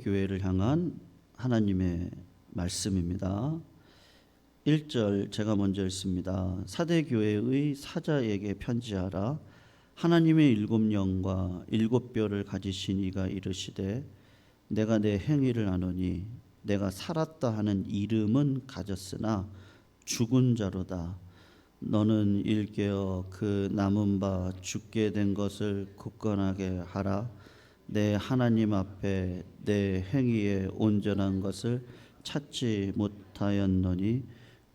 교회를 향한 하나님의 말씀입니다. 1절 제가 먼저 읽습니다. 사대 교회의 사자에게 편지하라. 하나님의 일곱 영과 일곱 뼈를 가지신 이가 이르시되 내가 내 행위를 아노니 내가 살았다 하는 이름은 가졌으나 죽은 자로다. 너는 일깨어 그 남은 바 죽게 된 것을 굳건하게 하라. 내 하나님 앞에 내 행위에 온전한 것을 찾지 못하였노니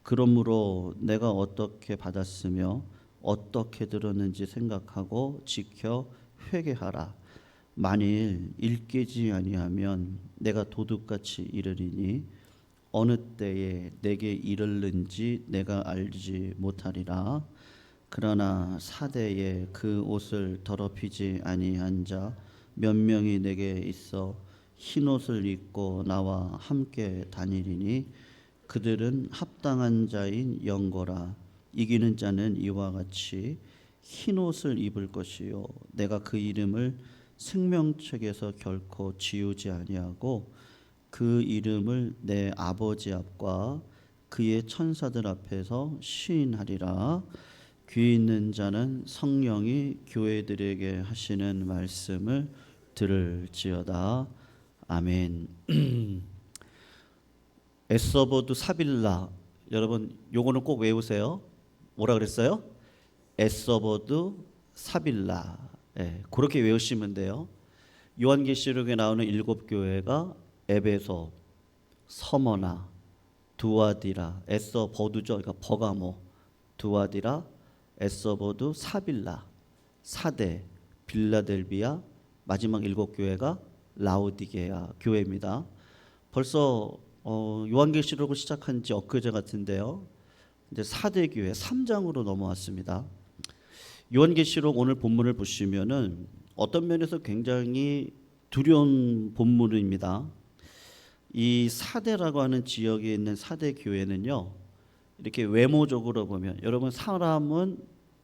그러므로 내가 어떻게 받았으며 어떻게 들었는지 생각하고 지켜 회개하라. 만일 일깨지 아니하면 내가 도둑같이 이르리니 어느 때에 내게 이르는지 내가 알지 못하리라. 그러나 사대에 그 옷을 더럽히지 아니한 자 몇 명이 내게 있어 흰 옷을 입고 나와 함께 다니리니 그들은 합당한 자인 영거라. 이기는 자는 이와 같이 흰 옷을 입을 것이요 내가 그 이름을 생명책에서 결코 지우지 아니하고 그 이름을 내 아버지 앞과 그의 천사들 앞에서 시인하리라. 귀 있는 자는 성령이 교회들에게 하시는 말씀을 들을지어다. 아멘. 에서보두 사빌라. 여러분 요거는 꼭 외우세요. 뭐라 그랬어요? 에서보두 사빌라. 그렇게 외우시면 돼요. 요한계시록에 나오는 일곱 교회가 에베소, 서머나, 두아디라, 에서보두죠. 그러니까 버가모, 두아디라, 에서보두, 사빌라, 사대, 빌라델비아, 마지막 일곱 교회가 라오디게아 교회입니다. 벌써 요한계시록을 시작한 지 엊그제 같은데요. 이제 사대 교회 3장으로 넘어왔습니다. 요한계시록 오늘 본문을 보시면은 어떤 면에서 굉장히 두려운 본문입니다. 이 사대라고 하는 지역에 있는 사대 교회는요, 이렇게 외모적으로 보면 여러분 사람은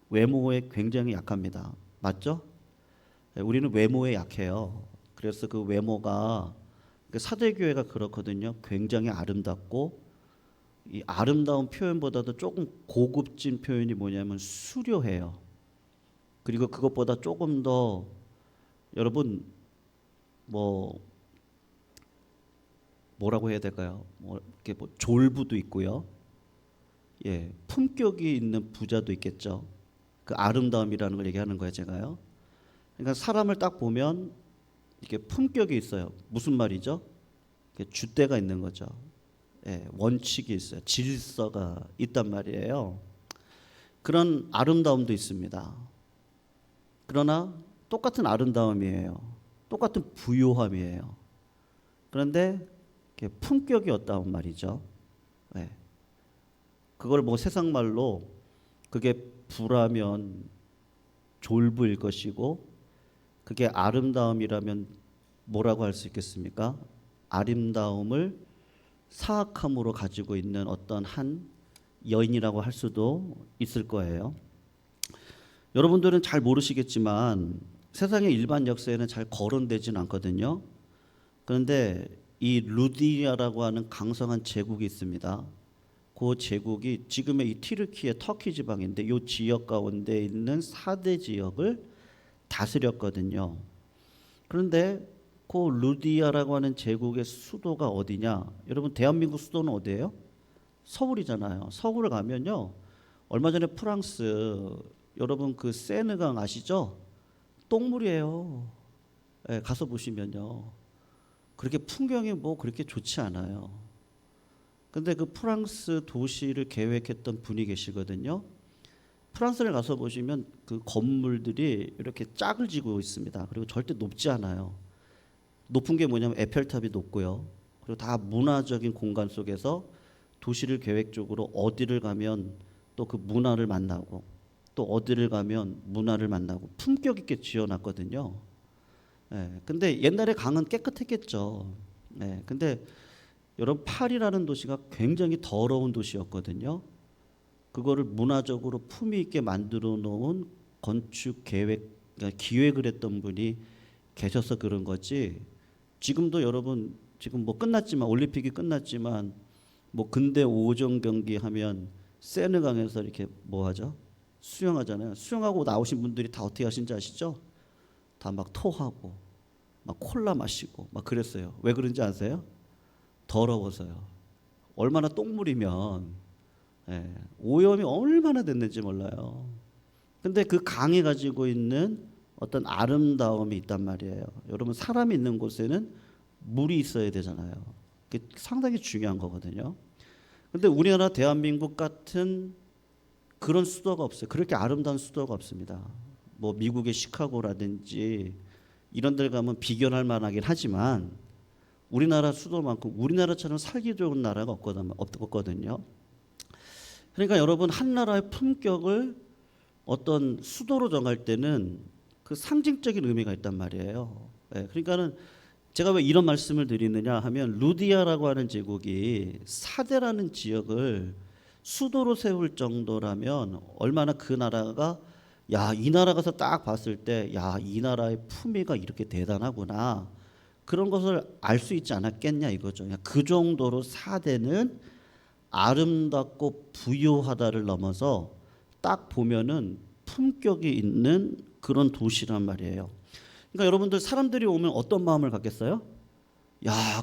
외모에 굉장히 약합니다. 맞죠? 우리는 외모에 약해요. 그래서 그 외모가 사대 교회가 그렇거든요. 굉장히 아름답고 이 아름다운 표현보다도 조금 고급진 표현이 뭐냐면 수려해요. 그리고 그것보다 조금 더 여러분 뭐라고 해야 될까요? 이렇게 졸부도 있고요. 품격이 있는 부자도 있겠죠. 그 아름다움이라는 걸 얘기하는 거예요, 제가요. 그러니까 사람을 딱 보면 이렇게 품격이 있어요. 무슨 말이죠? 줏대가 있는 거죠. 원칙이 있어요. 질서가 있단 말이에요. 그런 아름다움도 있습니다. 그러나 똑같은 아름다움이에요. 똑같은 부요함이에요. 그런데 품격이 없다는 말이죠. 그걸 세상 말로 그게 부라면 졸부일 것이고 그게 아름다움이라면 뭐라고 할 수 있겠습니까? 아름다움을 사악함으로 가지고 있는 어떤 한 여인이라고 할 수도 있을 거예요. 여러분들은 잘 모르시겠지만 세상의 일반 역사에는 잘 거론되지는 않거든요. 그런데 이 루디아라고 하는 강성한 제국이 있습니다. 그 제국이 지금의 이 튀르키예 터키 지방인데 이 지역 가운데 있는 4대 지역을 다스렸거든요. 그런데 그 루디아라고 하는 제국의 수도가 어디냐? 여러분 대한민국 수도는 어디예요? 서울이잖아요. 서울을 가면요. 얼마 전에 프랑스 여러분 그 세느강 아시죠? 똥물이에요. 가서 보시면요. 그렇게 풍경이 그렇게 좋지 않아요. 근데 그 프랑스 도시를 계획했던 분이 계시거든요. 프랑스를 가서 보시면 그 건물들이 이렇게 짝을 지고 있습니다. 그리고 절대 높지 않아요. 높은 게 뭐냐면 에펠탑이 높고요. 그리고 다 문화적인 공간 속에서 도시를 계획적으로 어디를 가면 또 그 문화를 만나고 또 어디를 가면 문화를 만나고 품격 있게 지어놨거든요. 근데 옛날에 강은 깨끗했겠죠. 근데 여러분 파리라는 도시가 굉장히 더러운 도시였거든요. 그거를 문화적으로 품위 있게 만들어 놓은 건축 계획, 그러니까 기획을 했던 분이 계셔서 그런 거지 지금도 여러분 지금 뭐 끝났지만 올림픽이 끝났지만 뭐 근대 5종 경기 하면 세느강에서 이렇게 뭐 하죠? 수영하잖아요. 수영하고 나오신 분들이 다 어떻게 하신지 아시죠? 다 막 토하고 막 콜라 마시고 막 그랬어요. 왜 그런지 아세요? 더러워서요. 얼마나 똥물이면 오염이 얼마나 됐는지 몰라요. 근데 그 강이 가지고 있는 어떤 아름다움이 있단 말이에요. 여러분 사람이 있는 곳에는 물이 있어야 되잖아요. 그게 상당히 중요한 거거든요. 근데 우리나라 대한민국 같은 그런 수도가 없어요. 그렇게 아름다운 수도가 없습니다. 뭐 미국의 시카고라든지 이런 데 가면 비견할 만하긴 하지만 우리나라 수도만큼 우리나라처럼 살기 좋은 나라가 없거든요. 그러니까 여러분 한 나라의 품격을 어떤 수도로 정할 때는 그 상징적인 의미가 있단 말이에요. 그러니까는 제가 왜 이런 말씀을 드리느냐 하면 루디아라고 하는 제국이 사대라는 지역을 수도로 세울 정도라면 얼마나 그 나라가 이 나라 가서 딱 봤을 때 이 나라의 품위가 이렇게 대단하구나 그런 것을 알 수 있지 않았겠냐 이거죠. 그 정도로 사대는 아름답고 부유하다를 넘어서 딱 보면은 품격이 있는 그런 도시란 말이에요. 그러니까 여러분들 사람들이 오면 어떤 마음을 갖겠어요?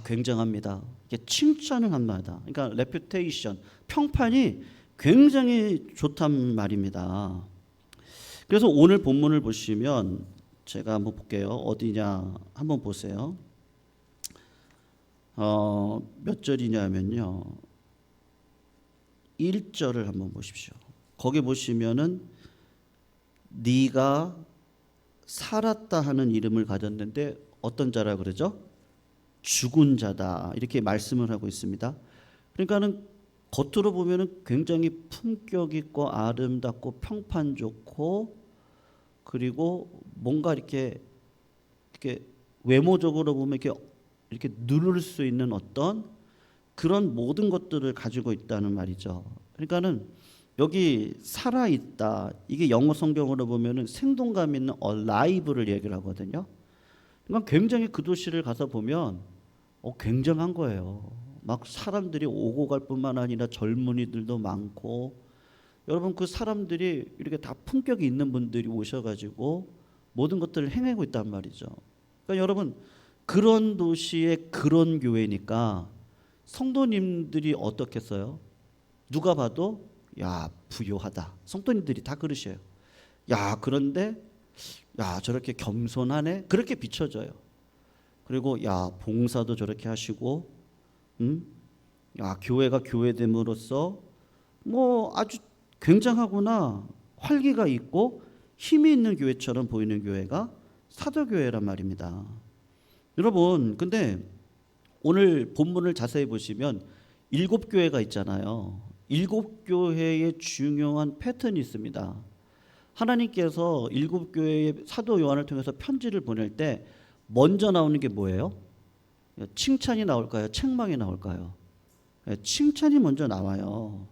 굉장합니다. 이게 칭찬을 합니다. 그러니까 레퓨테이션, 평판이 굉장히 좋단 말입니다. 그래서 오늘 본문을 보시면 제가 한번 볼게요. 어디냐 한번 보세요. 몇 절이냐면요. 1절을 한번 보십시오. 거기 보시면은 네가 살았다 하는 이름을 가졌는데 어떤 자라 그러죠? 죽은 자다 이렇게 말씀을 하고 있습니다. 그러니까는 겉으로 보면은 굉장히 품격 있고 아름답고 평판 좋고 그리고 뭔가 이렇게 외모적으로 보면 이렇게 누를 수 있는 어떤 그런 모든 것들을 가지고 있다는 말이죠. 그러니까는 여기 살아 있다. 이게 영어 성경으로 보면은 생동감 있는 alive를 얘기를 하거든요. 그러니까 굉장히 그 도시를 가서 보면 굉장한 거예요. 막 사람들이 오고 갈 뿐만 아니라 젊은이들도 많고 여러분 그 사람들이 이렇게 다 품격이 있는 분들이 오셔가지고 모든 것들을 행하고 있단 말이죠. 그러니까 여러분 그런 도시에 그런 교회니까 성도님들이 어떻겠어요? 누가 봐도 부요하다. 성도님들이 다 그러셔요. 그런데 저렇게 겸손하네. 그렇게 비춰져요. 그리고 봉사도 저렇게 하시고, 교회가 교회됨으로써 뭐 아주 굉장하구나. 활기가 있고 힘이 있는 교회처럼 보이는 교회가 사도교회란 말입니다. 여러분, 근데 오늘 본문을 자세히 보시면 7교회가 있잖아요. 7교회의 중요한 패턴이 있습니다. 하나님께서 7교회의 사도 요한을 통해서 편지를 보낼 때 먼저 나오는 게 뭐예요? 칭찬이 나올까요? 책망이 나올까요? 칭찬이 먼저 나와요.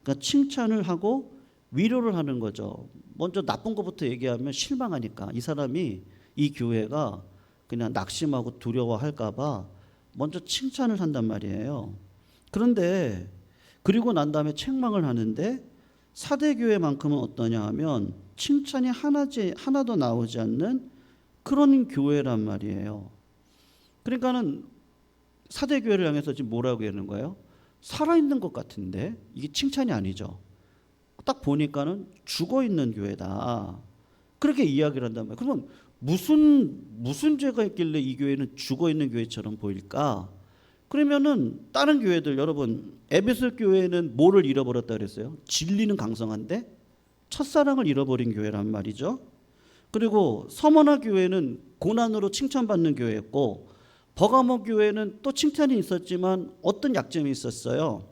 그러니까 칭찬을 하고 위로를 하는 거죠. 먼저 나쁜 것부터 얘기하면 실망하니까 이 사람이 이 교회가 그냥 낙심하고 두려워할까 봐 먼저 칭찬을 한단 말이에요. 그런데 그리고 난 다음에 책망을 하는데 사대교회만큼은 어떠냐 하면 칭찬이 하나도 나오지 않는 그런 교회란 말이에요. 그러니까는 사대교회를 향해서 지금 뭐라고 하는 거예요? 살아있는 것 같은데 이게 칭찬이 아니죠. 딱 보니까는 죽어있는 교회다. 그렇게 이야기를 한단 말이에요. 그러면 무슨 죄가 있길래 이 교회는 죽어있는 교회처럼 보일까? 그러면은 다른 교회들 여러분 에베소 교회는 뭐를 잃어버렸다 그랬어요? 진리는 강성한데 첫사랑을 잃어버린 교회란 말이죠. 그리고 서머나 교회는 고난으로 칭찬받는 교회였고 버가모 교회는 또 칭찬이 있었지만 어떤 약점이 있었어요.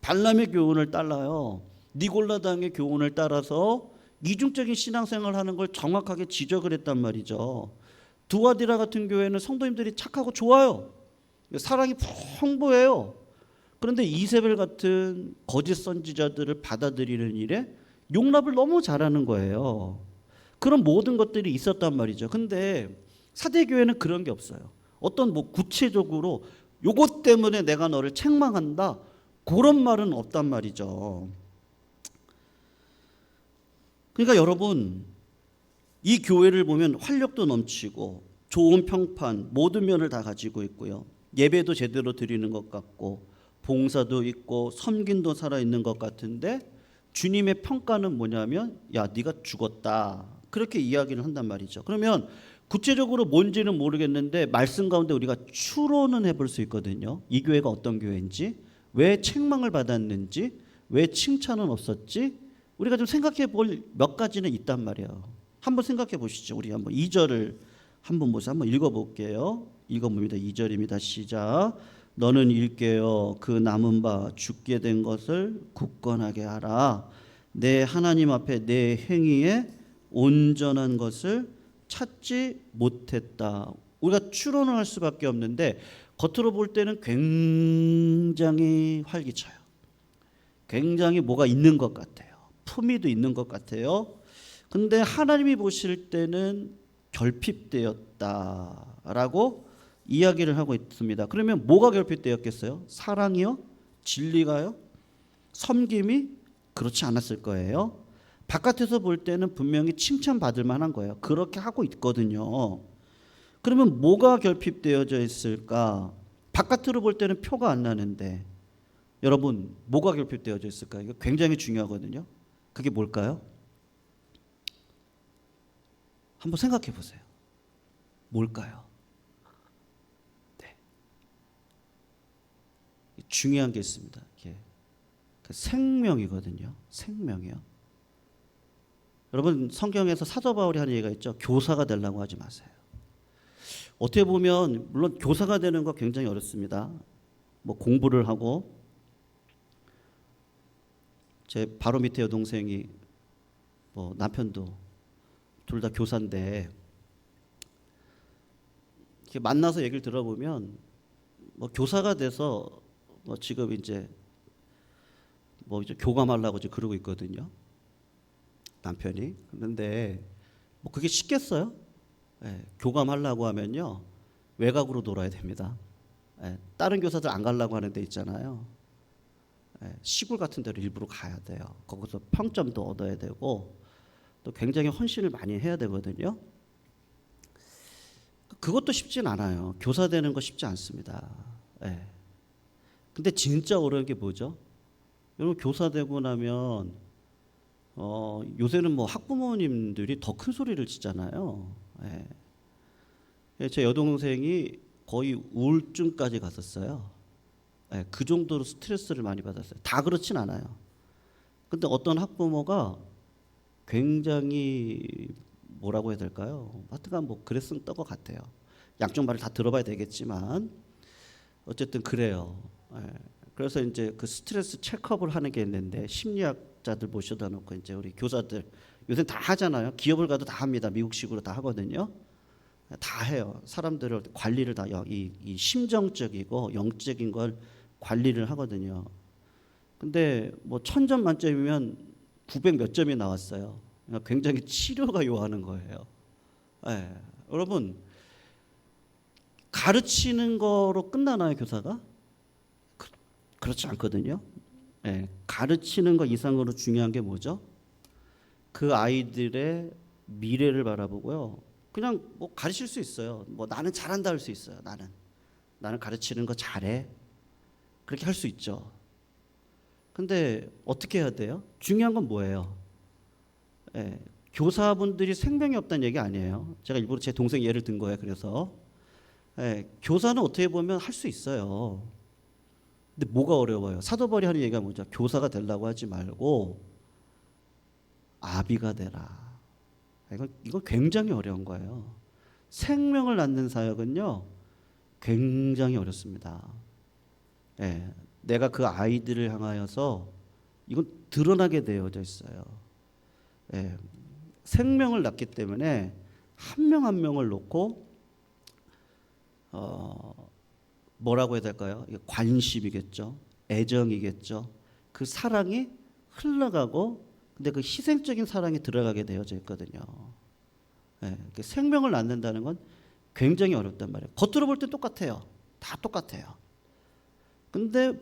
발람의 교훈을 따라요. 니골라당의 교훈을 따라서 이중적인 신앙생활을 하는 걸 정확하게 지적을 했단 말이죠. 두아디라 같은 교회는 성도님들이 착하고 좋아요. 사랑이 풍부해요. 그런데 이세벨 같은 거짓 선지자들을 받아들이는 일에 용납을 너무 잘하는 거예요. 그런 모든 것들이 있었단 말이죠. 근데 사대교회는 그런 게 없어요. 어떤 뭐 구체적으로 요것 때문에 내가 너를 책망한다 그런 말은 없단 말이죠. 그러니까 여러분 이 교회를 보면 활력도 넘치고 좋은 평판 모든 면을 다 가지고 있고요. 예배도 제대로 드리는 것 같고 봉사도 있고 섬김도 살아있는 것 같은데 주님의 평가는 뭐냐면 야 네가 죽었다 그렇게 이야기를 한단 말이죠. 그러면 구체적으로 뭔지는 모르겠는데 말씀 가운데 우리가 추론은 해볼 수 있거든요. 이 교회가 어떤 교회인지 왜 책망을 받았는지 왜 칭찬은 없었지 우리가 좀 생각해 볼 몇 가지는 있단 말이에요. 한번 생각해 보시죠. 우리 한번 2절을 한번 보세요. 한번 읽어볼게요. 읽어봅니다. 2절입니다. 시작. 너는 일깨어 그 남은 바 죽게 된 것을 굳건하게 하라. 내 하나님 앞에 내 행위에 온전한 것을 찾지 못했다. 우리가 추론을 할 수밖에 없는데 겉으로 볼 때는 굉장히 활기차요. 굉장히 뭐가 있는 것 같아요. 품위도 있는 것 같아요. 근데 하나님이 보실 때는 결핍되었다라고 이야기를 하고 있습니다. 그러면 뭐가 결핍되었겠어요? 사랑이요? 진리가요? 섬김이? 그렇지 않았을 거예요. 바깥에서 볼 때는 분명히 칭찬받을 만한 거예요. 그렇게 하고 있거든요. 그러면 뭐가 결핍되어져 있을까? 바깥으로 볼 때는 표가 안 나는데 여러분 뭐가 결핍되어져 있을까? 이거 굉장히 중요하거든요. 그게 뭘까요? 한번 생각해 보세요. 뭘까요? 네. 중요한 게 있습니다. 이게 생명이거든요. 생명이요. 여러분 성경에서 사도 바울이 하는 얘기가 있죠. 교사가 되려고 하지 마세요. 어떻게 보면 물론 교사가 되는 거 굉장히 어렵습니다. 뭐 공부를 하고 제 바로 밑에 여동생이 뭐 남편도 둘 다 교사인데 이렇게 만나서 얘기를 들어보면 뭐 교사가 돼서 뭐 지금 이제 뭐 이제 교감하려고 지금 그러고 있거든요. 남편이. 그런데 뭐 그게 쉽겠어요? 예, 교감하려고 하면요 외곽으로 놀아야 됩니다. 예, 다른 교사들 안 가려고 하는 데 있잖아요. 예, 시골 같은 데로 일부러 가야 돼요. 거기서 평점도 얻어야 되고 또 굉장히 헌신을 많이 해야 되거든요. 그것도 쉽진 않아요. 교사 되는 거 쉽지 않습니다. 예. 근데 진짜 어려운 게 뭐죠? 여러분 교사 되고 나면 요새는 뭐 학부모님들이 더 큰 소리를 치잖아요. 예. 제 여동생이 거의 우울증까지 갔었어요. 예, 그 정도로 스트레스를 많이 받았어요. 다 그렇진 않아요. 근데 어떤 학부모가 굉장히 뭐라고 해야 될까요? 하여튼간 뭐 그랬으면 떠것 같아요. 양쪽 말을 다 들어봐야 되겠지만 어쨌든 그래요. 예. 그래서 이제 그 스트레스 체크업을 하는 게 있는데 심리학자들 모셔다 놓고 이제 우리 교사들 요새 다 하잖아요. 기업을 가도 다 합니다. 미국식으로 다 하거든요. 다 해요. 사람들을 관리를 다 이 심정적이고 영적인 걸 관리를 하거든요. 근데 뭐 1000점 만점이면 900 몇 점이 나왔어요. 그러니까 굉장히 치료가 요하는 거예요. 예. 여러분 가르치는 거로 끝나나요 교사가? 그렇지 않거든요. 예. 가르치는 거 이상으로 중요한 게 뭐죠? 그 아이들의 미래를 바라보고요. 그냥 뭐 가르칠 수 있어요. 뭐 나는 잘한다 할 수 있어요. 나는 가르치는 거 잘해. 그렇게 할 수 있죠. 근데 어떻게 해야 돼요? 중요한 건 뭐예요? 예, 교사분들이 생명이 없다는 얘기 아니에요. 제가 일부러 제 동생 예를 든 거예요. 그래서 예, 교사는 어떻게 보면 할 수 있어요. 근데 뭐가 어려워요? 사도 바울이 하는 얘기가 뭐죠? 교사가 되려고 하지 말고 아비가 되라. 이건 굉장히 어려운 거예요. 생명을 낳는 사역은요 굉장히 어렵습니다. 예, 내가 그 아이들을 향하여서 이건 드러나게 되어져 있어요. 예, 생명을 낳기 때문에 한 명 한 명을 놓고 뭐라고 해야 될까요? 관심이겠죠. 애정이겠죠. 그 사랑이 흘러가고 근데 그 희생적인 사랑이 들어가게 되어져 있거든요. 예, 생명을 낳는다는 건 굉장히 어렵단 말이에요. 겉으로 볼 때 똑같아요. 다 똑같아요. 근데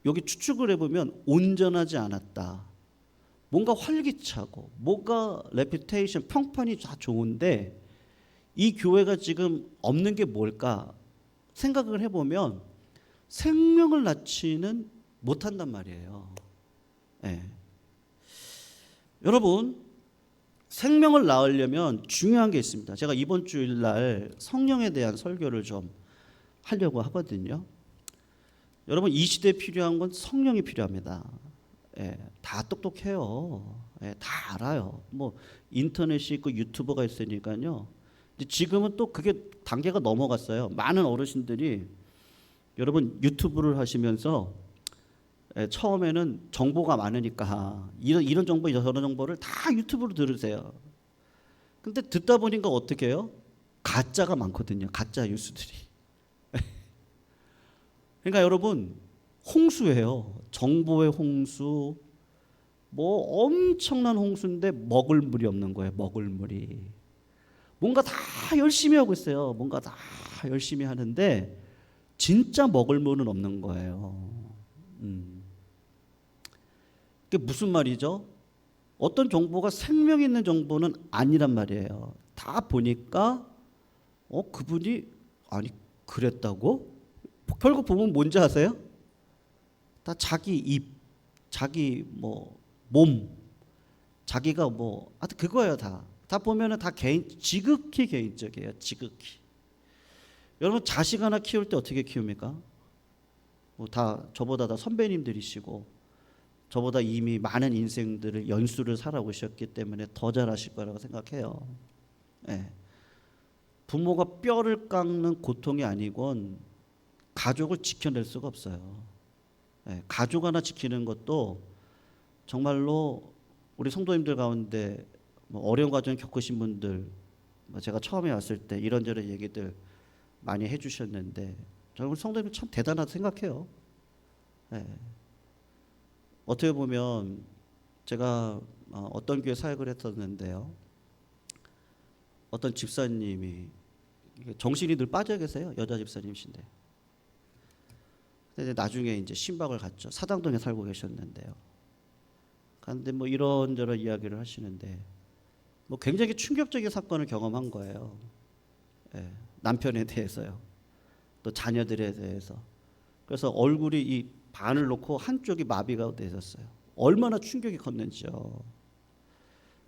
여기 추측을 해보면 온전하지 않았다. 뭔가 활기차고 뭔가 레퓨테이션 평판이 다 좋은데 이 교회가 지금 없는 게 뭘까 생각을 해보면 생명을 낳지는 못한단 말이에요. 네. 여러분 생명을 낳으려면 중요한 게 있습니다. 제가 이번 주일날 성령에 대한 설교를 좀 하려고 하거든요. 여러분 이 시대에 필요한 건 성령이 필요합니다. 예, 다 똑똑해요. 예, 다 알아요. 뭐 인터넷이 있고 유튜버가 있으니까요. 지금은 또 그게 단계가 넘어갔어요. 많은 어르신들이 여러분 유튜브를 하시면서 처음에는 정보가 많으니까 이런 정보 저런 정보를 다 유튜브로 들으세요. 근데 듣다 보니까 어떻게 해요? 가짜가 많거든요. 가짜 뉴스들이. 그러니까 여러분 홍수예요. 정보의 홍수. 뭐 엄청난 홍수인데 먹을 물이 없는 거예요. 먹을 물이. 뭔가 다 열심히 하고 있어요. 뭔가 다 열심히 하는데 진짜 먹을 물은 없는 거예요. 그게 무슨 말이죠? 어떤 정보가 생명 있는 정보는 아니란 말이에요. 다 보니까 그분이 아니 그랬다고? 결국 보면 뭔지 아세요? 다 자기 입, 자기 뭐 몸, 자기가 뭐 하여튼 그거예요 다. 다 보면은 다 지극히 개인적이에요. 지극히. 여러분 자식 하나 키울 때 어떻게 키웁니까? 뭐 다 저보다 다 선배님들이시고 저보다 이미 많은 인생들을 연수를 살아오셨기 때문에 더 잘하실 거라고 생각해요. 네. 부모가 뼈를 깎는 고통이 아니건 가족을 지켜낼 수가 없어요. 네. 가족 하나 지키는 것도 정말로 우리 성도님들 가운데 뭐 어려운 과정 겪으신 분들 제가 처음에 왔을 때 이런저런 얘기들 많이 해주셨는데 저는 우리 성도님들 참 대단하다 생각해요. 네. 어떻게 보면 제가 어떤 교회 사역을 했었는데요. 어떤 집사님이 정신이 늘 빠져 계세요. 여자 집사님이신데. 근데 나중에 이제 신박을 갔죠. 사당동에 살고 계셨는데요. 그런데 뭐 이런저런 이야기를 하시는데 뭐 굉장히 충격적인 사건을 경험한 거예요. 예, 남편에 대해서요. 또 자녀들에 대해서. 그래서 얼굴이 이 반을 놓고 한쪽이 마비가 되셨어요. 얼마나 충격이 컸는지요.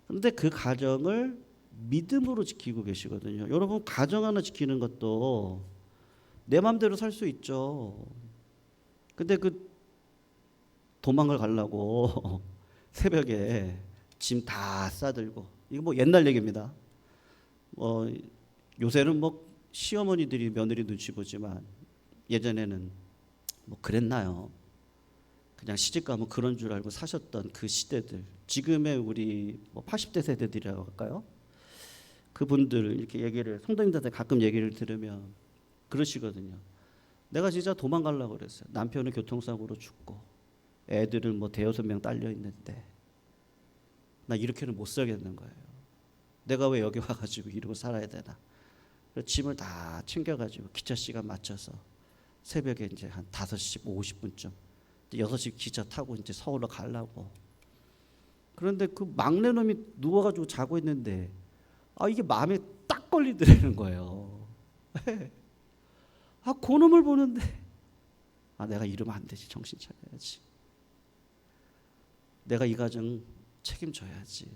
그런데 그 가정을 믿음으로 지키고 계시거든요. 여러분 가정 하나 지키는 것도 내 마음대로 살 수 있죠. 근데 그 도망을 가려고 새벽에 짐 다 싸들고 이거 뭐 옛날 얘기입니다. 요새는 뭐 시어머니들이 며느리 눈치 보지만 예전에는 뭐 그랬나요? 그냥 시집 가면 그런 줄 알고 사셨던 그 시대들. 지금의 우리 뭐 80대 세대들이라고 할까요? 그분들 이렇게 얘기를 성도님들한테 가끔 얘기를 들으면 그러시거든요. 내가 진짜 도망가려고 그랬어요. 남편은 교통사고로 죽고 애들은 뭐 대여섯 명 딸려 있는데 나 이렇게는 못 살겠는 거예요. 내가 왜 여기 와가지고 이러고 살아야 되나? 그래서 짐을 다 챙겨가지고 기차 시간 맞춰서 새벽에 이제 한 5시 50분쯤 6시 기차 타고 이제 서울로 가려고. 그런데 그 막내 놈이 누워가지고 자고 있는데 이게 마음에 딱 걸리더라는 거예요. 그 놈을 보는데 내가 이러면 안 되지. 정신 차려야지. 내가 이 가정 책임져야지.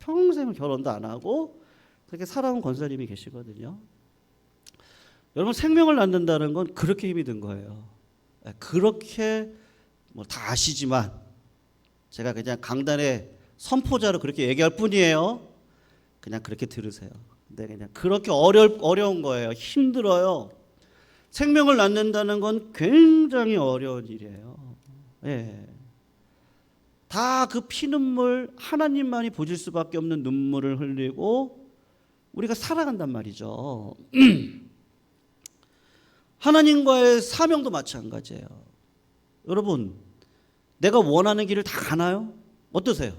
평생을 결혼도 안 하고 그렇게 살아온 권사님이 계시거든요. 여러분 생명을 낳는다는 건 그렇게 힘이 든 거예요. 그렇게 뭐 다 아시지만 제가 그냥 강단의 선포자로 그렇게 얘기할 뿐이에요. 그냥 그렇게 들으세요. 근데 그냥 그렇게 어려운 거예요. 힘들어요. 생명을 낳는다는 건 굉장히 어려운 일이에요. 예. 다 그 피눈물 하나님만이 보실 수밖에 없는 눈물을 흘리고 우리가 살아간단 말이죠. 하나님과의 사명도 마찬가지예요. 여러분, 내가 원하는 길을 다 가나요? 어떠세요?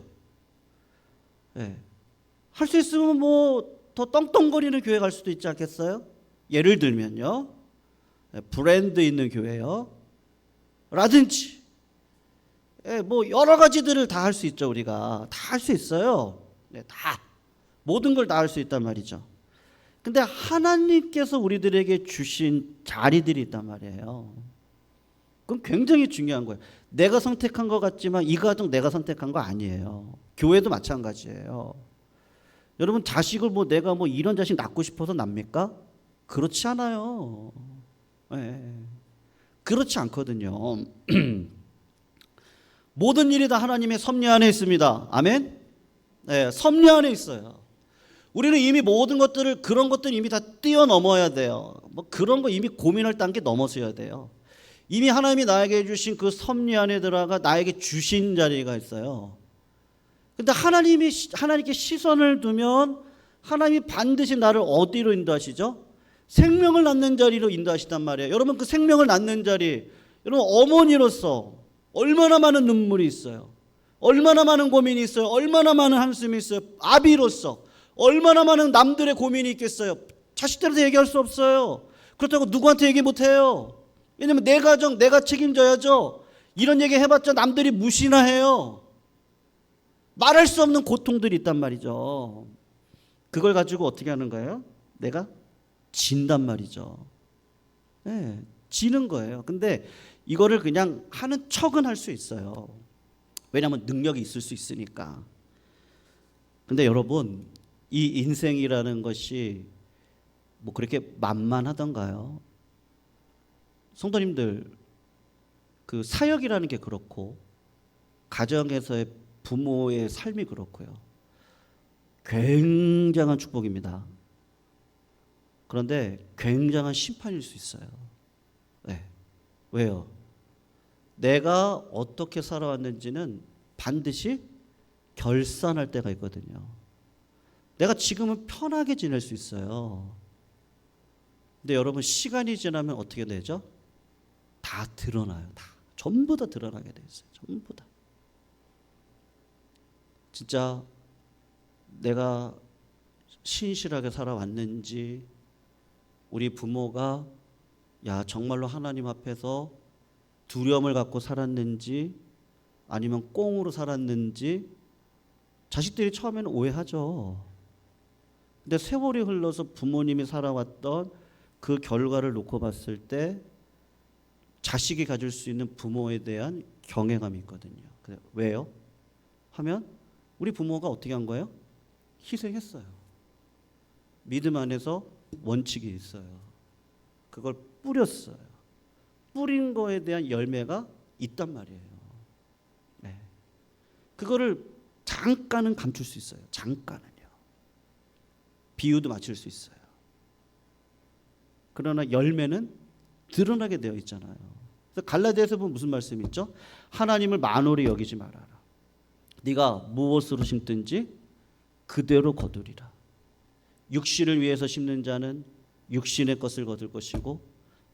네. 할 수 있으면 뭐 더 떵떵거리는 교회 갈 수도 있지 않겠어요? 예를 들면요, 브랜드 있는 교회요 라든지, 뭐 여러 가지들을 다 할 수 있죠. 우리가 다 할 수 있어요. 다 모든 걸 다 할 수 있단 말이죠. 근데 하나님께서 우리들에게 주신 자리들이 있단 말이에요. 그건 굉장히 중요한 거예요. 내가 선택한 것 같지만 이 가정 내가 선택한 거 아니에요. 교회도 마찬가지예요. 여러분, 자식을 뭐 내가 뭐 이런 자식 낳고 싶어서 낳습니까? 그렇지 않아요. 그렇지 않거든요. 모든 일이 다 하나님의 섭리 안에 있습니다. 아멘? 섭리 안에 있어요. 우리는 이미 모든 것들을, 그런 것들 이미 다 뛰어넘어야 돼요. 뭐 그런 거 이미 고민할 단계 넘어서야 돼요. 이미 하나님이 나에게 주신 그 섭리 안에 들어가 나에게 주신 자리가 있어요. 근데 하나님께 시선을 두면 하나님이 반드시 나를 어디로 인도하시죠? 생명을 낳는 자리로 인도하시단 말이에요. 여러분, 그 생명을 낳는 자리, 여러분 어머니로서 얼마나 많은 눈물이 있어요. 얼마나 많은 고민이 있어요. 얼마나 많은 한숨이 있어요. 아비로서 얼마나 많은 남들의 고민이 있겠어요. 자식들한테 얘기할 수 없어요. 그렇다고 누구한테 얘기 못해요. 왜냐면 내 가정 내가 책임져야죠. 이런 얘기 해봤자 남들이 무시나 해요. 말할 수 없는 고통들이 있단 말이죠. 그걸 가지고 어떻게 하는 거예요? 내가 진단 말이죠. 지는 거예요. 근데 이거를 그냥 하는 척은 할 수 있어요. 왜냐하면 능력이 있을 수 있으니까. 근데 여러분, 이 인생이라는 것이 뭐 그렇게 만만하던가요? 성도님들, 그 사역이라는 게 그렇고 가정에서의 부모의 삶이 그렇고요. 굉장한 축복입니다. 그런데 굉장한 심판일 수 있어요. 왜요? 내가 어떻게 살아왔는지는 반드시 결산할 때가 있거든요. 내가 지금은 편하게 지낼 수 있어요. 근데 여러분, 시간이 지나면 어떻게 되죠? 다 드러나요. 다. 전부 다 드러나게 돼 있어요. 전부 다. 진짜 내가 신실하게 살아왔는지, 우리 부모가 정말로 하나님 앞에서 두려움을 갖고 살았는지, 아니면 꽁으로 살았는지 자식들이 처음에는 오해하죠. 근데 세월이 흘러서 부모님이 살아왔던 그 결과를 놓고 봤을 때 자식이 가질 수 있는 부모에 대한 경외감이 있거든요. 왜요? 하면 우리 부모가 어떻게 한 거예요? 희생했어요. 믿음 안에서 원칙이 있어요. 그걸 뿌렸어요. 뿌린 거에 대한 열매가 있단 말이에요. 그거를 잠깐은 감출 수 있어요. 잠깐은요. 비유도 맞출 수 있어요. 그러나 열매는 드러나게 되어 있잖아요. 그래서 갈라디아서 보면 무슨 말씀이 있죠? 하나님을 만홀히 여기지 말아라. 네가 무엇으로 심든지 그대로 거두리라. 육신을 위해서 심는 자는 육신의 것을 거둘 것이고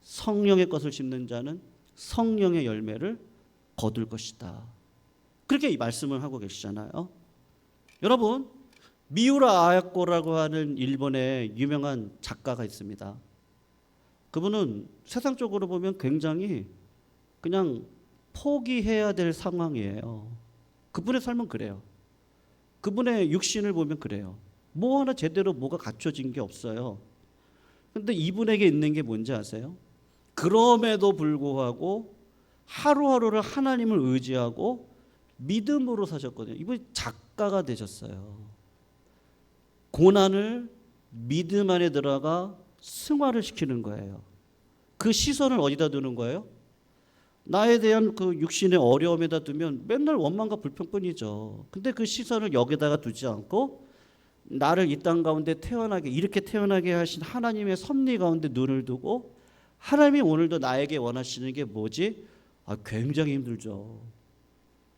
성령의 것을 심는 자는 성령의 열매를 거둘 것이다. 그렇게 이 말씀을 하고 계시잖아요. 여러분, 미우라 아야코라고 하는 일본의 유명한 작가가 있습니다. 그분은 세상적으로 보면 굉장히 그냥 포기해야 될 상황이에요. 그분의 삶은 그래요. 그분의 육신을 보면 그래요. 뭐 하나 제대로 뭐가 갖춰진 게 없어요. 근데 이분에게 있는 게 뭔지 아세요? 그럼에도 불구하고 하루하루를 하나님을 의지하고 믿음으로 사셨거든요. 이분이 작가가 되셨어요. 고난을 믿음 안에 들어가 승화를 시키는 거예요. 그 시선을 어디다 두는 거예요? 나에 대한 그 육신의 어려움에다 두면 맨날 원망과 불평뿐이죠. 근데 그 시선을 여기다가 두지 않고 나를 이 땅 가운데 이렇게 태어나게 하신 하나님의 섭리 가운데 눈을 두고, 하나님이 오늘도 나에게 원하시는 게 뭐지? 굉장히 힘들죠.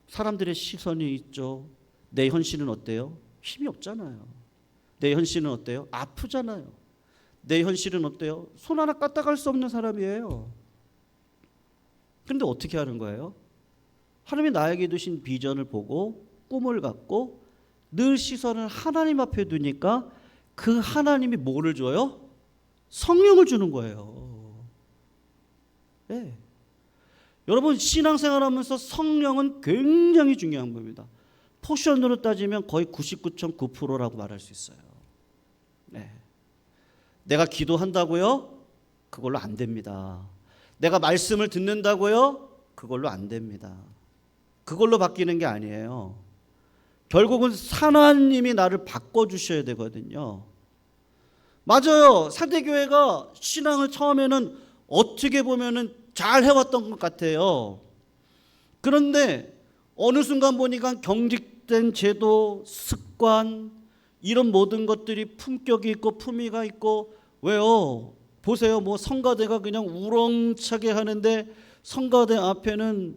사람들의 시선이 있죠. 내 현실은 어때요? 힘이 없잖아요. 내 현실은 어때요? 아프잖아요. 내 현실은 어때요? 손 하나 까딱할 수 없는 사람이에요. 그런데 어떻게 하는 거예요? 하나님이 나에게 두신 비전을 보고 꿈을 갖고 늘 시선을 하나님 앞에 두니까 그 하나님이 뭐를 줘요? 성령을 주는 거예요. 네. 여러분 신앙생활하면서 성령은 굉장히 중요한 겁니다. 포션으로 따지면 거의 99.9%라고 말할 수 있어요. 네. 내가 기도한다고요? 그걸로 안 됩니다. 내가 말씀을 듣는다고요? 그걸로 안 됩니다. 그걸로 바뀌는 게 아니에요. 결국은 하나님이 나를 바꿔주셔야 되거든요. 맞아요. 사대교회가 신앙을 처음에는 어떻게 보면은 잘 해왔던 것 같아요. 그런데 어느 순간 보니까 경직된 제도, 습관, 이런 모든 것들이 품격이 있고 품위가 있고, 왜요? 보세요. 뭐 성가대가 그냥 우렁차게 하는데 성가대 앞에는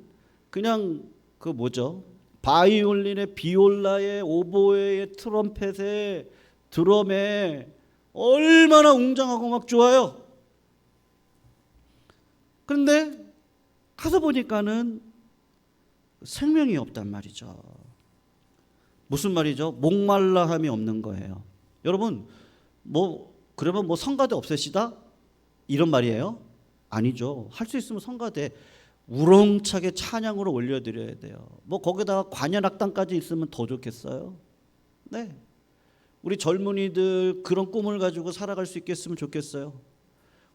그냥 그 뭐죠? 바이올린에 비올라에 오보에 트럼펫에 드럼에 얼마나 웅장하고 막 좋아요. 그런데 가서 보니까는 생명이 없단 말이죠. 무슨 말이죠? 목말라함이 없는 거예요. 여러분 그러면 성가대 없애시다? 이런 말이에요? 아니죠. 할 수 있으면 성가대 우렁차게 찬양으로 올려드려야 돼요. 거기다가 관현악단까지 있으면 더 좋겠어요. 네. 우리 젊은이들 그런 꿈을 가지고 살아갈 수 있겠으면 좋겠어요.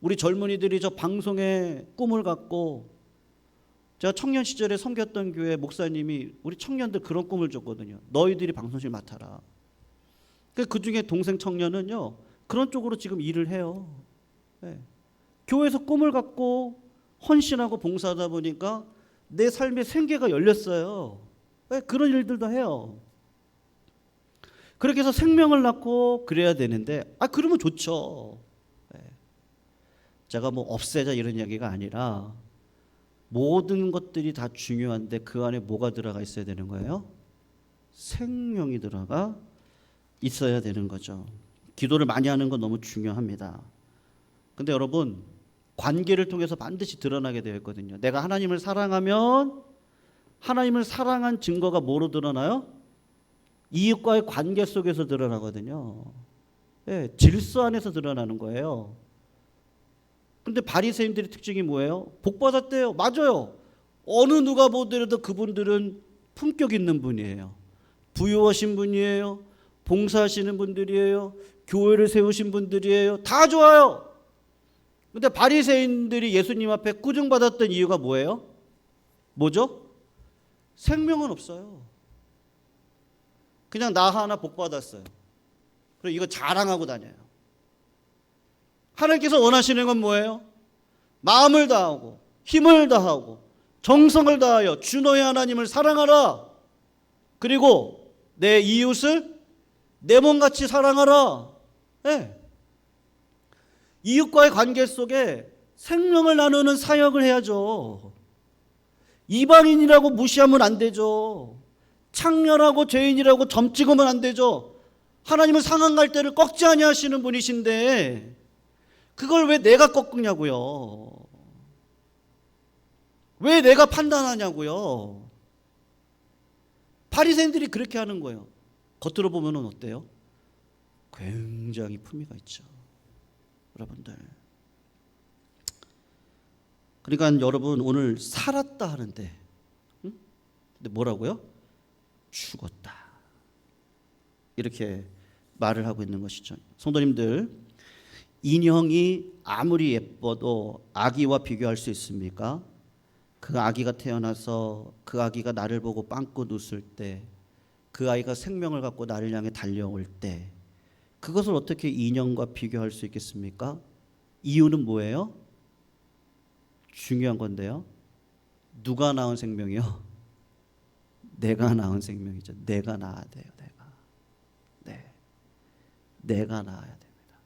우리 젊은이들이 저 방송에 꿈을 갖고, 제가 청년 시절에 섬겼던 교회 목사님이 우리 청년들 그런 꿈을 줬거든요. 너희들이 방송실 맡아라. 그 중에 동생 청년은요 그런 쪽으로 지금 일을 해요. 네. 교회에서 꿈을 갖고 헌신하고 봉사하다 보니까 내 삶의 생계가 열렸어요. 네. 그런 일들도 해요. 그렇게 해서 생명을 낳고 그래야 되는데 그러면 좋죠. 네. 제가 없애자 이런 이야기가 아니라 모든 것들이 다 중요한데 그 안에 뭐가 들어가 있어야 되는 거예요? 생명이 들어가 있어야 되는 거죠. 기도를 많이 하는 건 너무 중요합니다. 근데 여러분 관계를 통해서 반드시 드러나게 되어 있거든요. 내가 하나님을 사랑하면 하나님을 사랑한 증거가 뭐로 드러나요? 이웃과의 관계 속에서 드러나거든요. 네, 질서 안에서 드러나는 거예요. 그런데 바리새인들의 특징이 뭐예요? 복 받았대요. 맞아요. 어느 누가 보더라도 그분들은 품격 있는 분이에요. 부유하신 분이에요. 봉사하시는 분들이에요. 교회를 세우신 분들이에요. 다 좋아요. 그런데 바리새인들이 예수님 앞에 꾸중받았던 이유가 뭐예요? 뭐죠? 생명은 없어요. 그냥 나 하나 복 받았어요. 그리고 이거 자랑하고 다녀요. 하나님께서 원하시는 건 뭐예요? 마음을 다하고 힘을 다하고 정성을 다하여 주 너의 하나님을 사랑하라. 그리고 내 이웃을 내 몸같이 사랑하라. 네. 이웃과의 관계 속에 생명을 나누는 사역을 해야죠. 이방인이라고 무시하면 안 되죠. 창렬하고 죄인이라고 점 찍으면 안 되죠. 하나님은 상한 갈대를 꺾지 아니하시는 분이신데 그걸 왜 내가 꺾냐고요. 왜 내가 판단하냐고요. 바리새인들이 그렇게 하는 거예요. 겉으로 보면 어때요? 굉장히 품위가 있죠. 여러분들. 그러니까 여러분 오늘 살았다 하는데 근데 뭐라고요? 죽었다. 이렇게 말을 하고 있는 것이죠. 성도님들, 인형이 아무리 예뻐도 아기와 비교할 수 있습니까? 그 아기가 태어나서 그 아기가 나를 보고 빵긋 웃을 때, 그 아이가 생명을 갖고 나를 향해 달려올 때 그것을 어떻게 인형과 비교할 수 있겠습니까? 이유는 뭐예요? 중요한 건데요. 누가 낳은 생명이요? 내가 낳은 생명이죠. 내가 낳아야 돼요. 내가 낳아야 됩니다.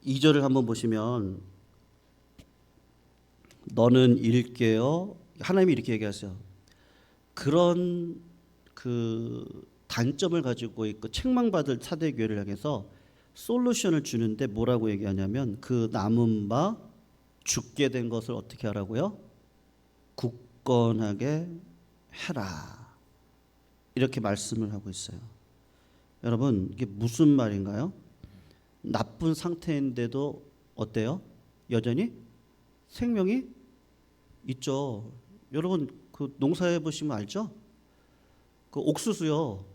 2절을 한번 보시면 너는 일깨어, 하나님이 이렇게 얘기하세요. 그런 그 단점을 가지고 있고 책망받을 사대교회를 향해서 솔루션을 주는데 뭐라고 얘기하냐면 그 남은 바 죽게 된 것을 어떻게 하라고요? 굳건하게 해라. 이렇게 말씀을 하고 있어요. 여러분, 이게 무슨 말인가요? 나쁜 상태인데도 어때요? 여전히 생명이 있죠. 여러분, 그 농사해 보시면 알죠? 그 옥수수요.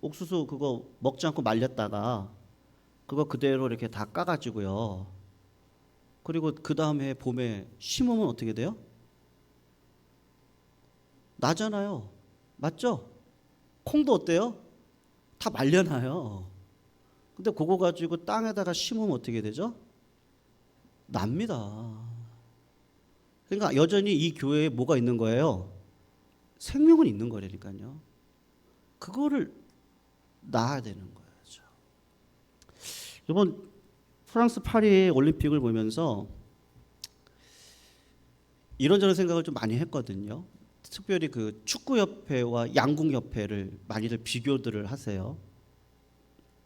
옥수수 그거 먹지 않고 말렸다가 그거 그대로 이렇게 다 까가지고요. 그리고 그 다음에 봄에 심으면 어떻게 돼요? 나잖아요. 맞죠? 콩도 어때요? 다 말려놔요. 근데 그거 가지고 땅에다가 심으면 어떻게 되죠? 납니다. 그러니까 여전히 이 교회에 뭐가 있는 거예요? 생명은 있는 거라니까요. 그거를 낳아야 되는 거죠. 이번 프랑스 파리 올림픽을 보면서 이런저런 생각을 좀 많이 했거든요. 특별히 그 축구협회와 양궁협회를 많이들 비교들을 하세요.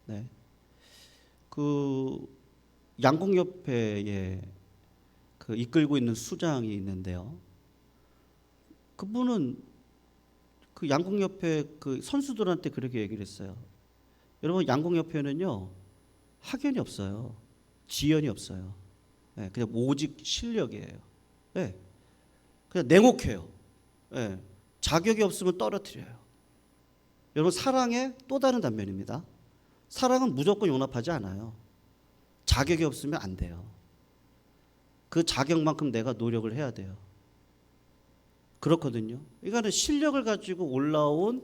네. 그 양궁협회에 그 이끌고 있는 수장이 있는데요. 그분은 그 양궁협회 그 선수들한테 그렇게 얘기를 했어요. 여러분, 양궁협회는요 학연이 없어요. 지연이 없어요. 네, 그냥 오직 실력이에요. 네, 그냥 냉혹해요. 네, 자격이 없으면 떨어뜨려요. 여러분, 사랑의 또 다른 단면입니다. 사랑은 무조건 용납하지 않아요. 자격이 없으면 안 돼요. 그 자격만큼 내가 노력을 해야 돼요. 그렇거든요. 이거는 실력을 가지고 올라온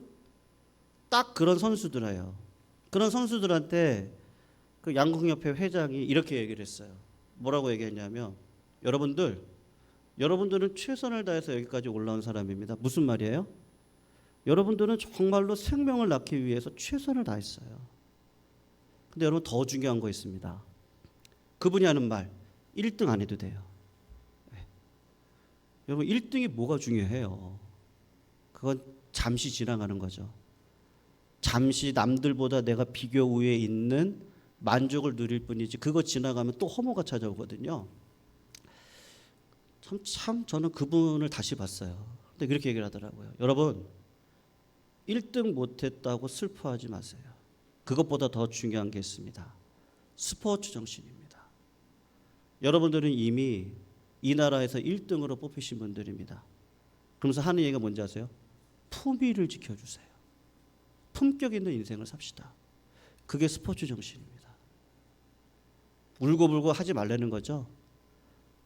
딱 그런 선수들이에요. 그런 선수들한테 그 양궁협회 회장이 이렇게 얘기를 했어요. 뭐라고 얘기했냐면, 여러분들은 최선을 다해서 여기까지 올라온 사람입니다. 무슨 말이에요? 여러분들은 정말로 생명을 낳기 위해서 최선을 다했어요. 근데 여러분, 더 중요한 거 있습니다. 그분이 하는 말, 1등 안 해도 돼요. 네. 여러분, 1등이 뭐가 중요해요? 그건 잠시 지나가는 거죠. 잠시 남들보다 내가 비교 우위에 있는 만족을 누릴 뿐이지, 그거 지나가면 또 허무가 찾아오거든요. 참 저는 그분을 다시 봤어요. 근데 그렇게 얘기를 하더라고요. 여러분, 1등 못했다고 슬퍼하지 마세요. 그것보다 더 중요한 게 있습니다. 스포츠 정신입니다. 여러분들은 이미 이 나라에서 1등으로 뽑히신 분들입니다. 그러면서 하는 얘기가 뭔지 아세요? 품위를 지켜주세요. 품격 있는 인생을 삽시다. 그게 스포츠 정신입니다. 울고불고 하지 말라는 거죠.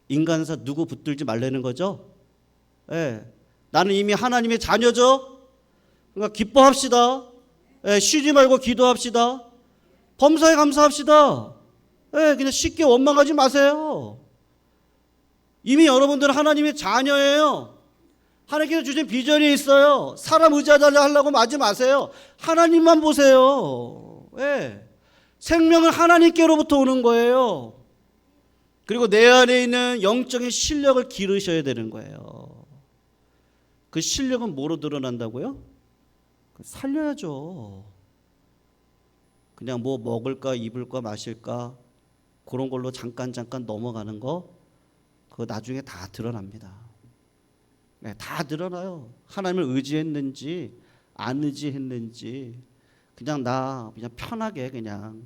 인간사 누구 붙들지 말라는 거죠. 예. 나는 이미 하나님의 자녀죠. 그러니까 기뻐합시다. 예. 쉬지 말고 기도합시다. 범사에 감사합시다. 예. 그냥 쉽게 원망하지 마세요. 이미 여러분들은 하나님의 자녀예요. 하나님께서 주신 비전이 있어요. 사람 의지하려고 하지 마세요. 하나님만 보세요. 예. 생명은 하나님께로부터 오는 거예요. 그리고 내 안에 있는 영적인 실력을 기르셔야 되는 거예요. 그 실력은 뭐로 드러난다고요? 살려야죠. 그냥 뭐 먹을까 입을까 마실까 그런 걸로 잠깐 넘어가는 거, 그거 나중에 다 드러납니다. 네, 다 드러나요. 하나님을 의지했는지 안 의지했는지, 그냥 편하게 그냥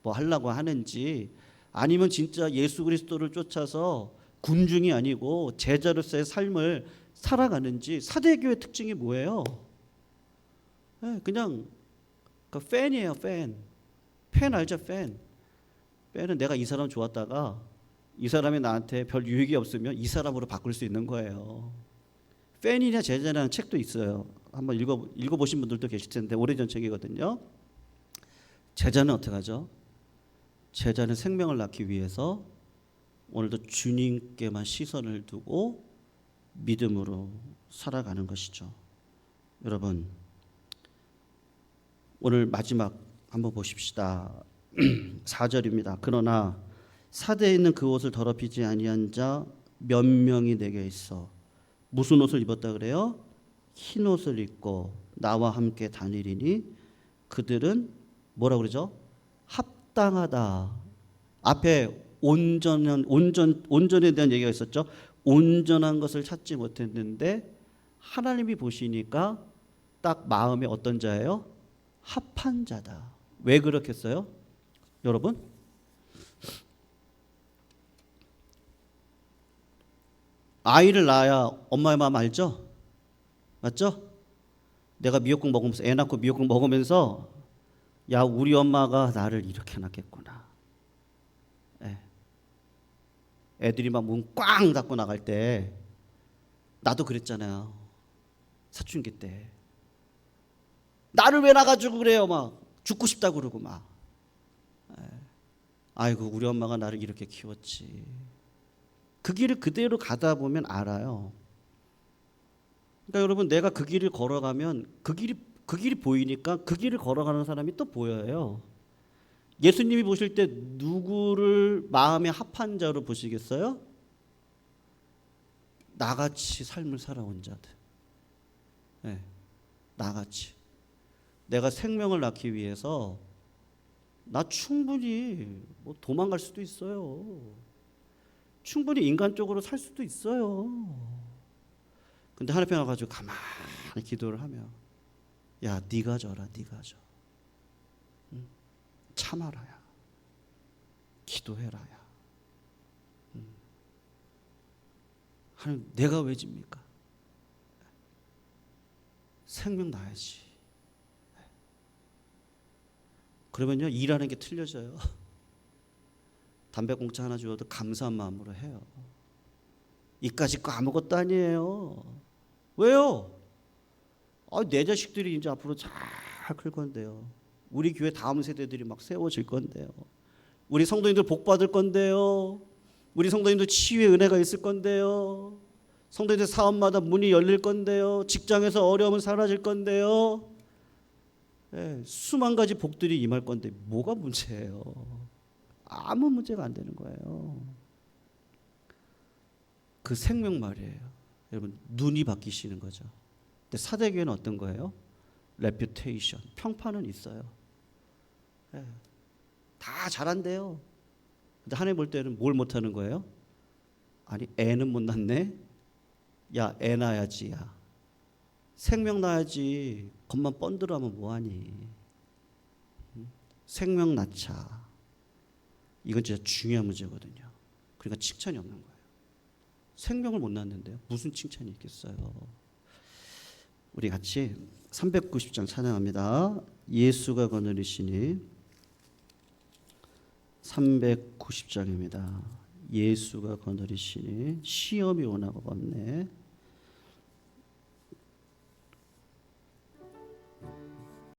뭐 하려고 하는지, 아니면 진짜 예수 그리스도를 쫓아서 군중이 아니고 제자로서의 삶을 살아가는지. 사대교회 특징이 뭐예요? 네, 그냥 그 팬이에요. 팬 알죠? 팬은 내가 이 사람 좋았다가 이 사람이 나한테 별 유익이 없으면 이 사람으로 바꿀 수 있는 거예요. 팬이냐 제자냐는 책도 있어요. 한번 읽어보신 분들도 계실 텐데, 오래전 책이거든요. 제자는 어떻게 하죠? 제자는 생명을 낳기 위해서 오늘도 주님께만 시선을 두고 믿음으로 살아가는 것이죠. 여러분, 오늘 마지막 한번 보십시다. 4절입니다. 그러나 사대에 있는 그 옷을 더럽히지 아니한 자 몇 명이 내게 있어. 무슨 옷을 입었다 그래요? 흰 옷을 입고 나와 함께 다니리니 그들은 뭐라고 그러죠? 합당하다. 앞에 온전에 대한 얘기가 있었죠. 온전한 것을 찾지 못했는데 하나님이 보시니까 딱 마음에 어떤 자예요? 합한 자다. 왜 그렇겠어요? 여러분? 아이를 낳아야 엄마의 마음 알죠? 맞죠? 내가 미역국 먹으면서 애 낳고 미역국 먹으면서 야 우리 엄마가 나를 이렇게 낳겠구나. 예. 애들이 막 문 꽝 닫고 나갈 때 나도 그랬잖아요. 사춘기 때 나를 왜 나가지고 그래요? 막 죽고 싶다 그러고 막. 아이고 우리 엄마가 나를 이렇게 키웠지. 그 길을 그대로 가다 보면 알아요. 그러니까 여러분 내가 그 길을 걸어가면 그 길이 보이니까 그 길을 걸어가는 사람이 또 보여요. 예수님이 보실 때 누구를 마음에 합한 자로 보시겠어요? 나같이 삶을 살아온 자들. 네, 나같이. 내가 생명을 낳기 위해서 나 충분히 뭐 도망갈 수도 있어요. 충분히 인간적으로 살 수도 있어요. 근데 하나님 앞에 와가지고 가만히 기도를 하면 야 네가 져라 네가 져. 응? 참아라야. 기도해라야. 하나님 내가 왜 집니까? 생명 나야지. 그러면요 일하는 게 틀려져요. 담배 공짜 하나 주어도 감사한 마음으로 해요. 이까짓 거 아무것도 아니에요. 왜요? 내 자식들이 이제 앞으로 잘 클 건데요. 우리 교회 다음 세대들이 막 세워질 건데요. 우리 성도님들 복 받을 건데요. 우리 성도님들 치유의 은혜가 있을 건데요. 성도님들 사업마다 문이 열릴 건데요. 직장에서 어려움은 사라질 건데요. 네, 수만 가지 복들이 임할 건데 뭐가 문제예요? 아무 문제가 안 되는 거예요. 그 생명 말이에요. 여러분 눈이 바뀌시는 거죠. 근데 사대교회는 어떤 거예요? 레퓨테이션, 평판은 있어요. 네, 다 잘한대요. 근데 하나님 볼 때는 뭘 못하는 거예요? 아니 애는 못 낳네. 야 애 낳아야지. 야 생명 낳아야지. 겉만 번들어하면 뭐하니. 생명 낳자. 이건 진짜 중요한 문제거든요. 그러니까 칭찬이 없는 거예요. 생명을 못 낳는데요. 무슨 칭찬이 있겠어요. 우리 같이 390장 찬양합니다. 예수가 거느리시니. 390장입니다. 예수가 거느리시니 시험이 오나 보겠네.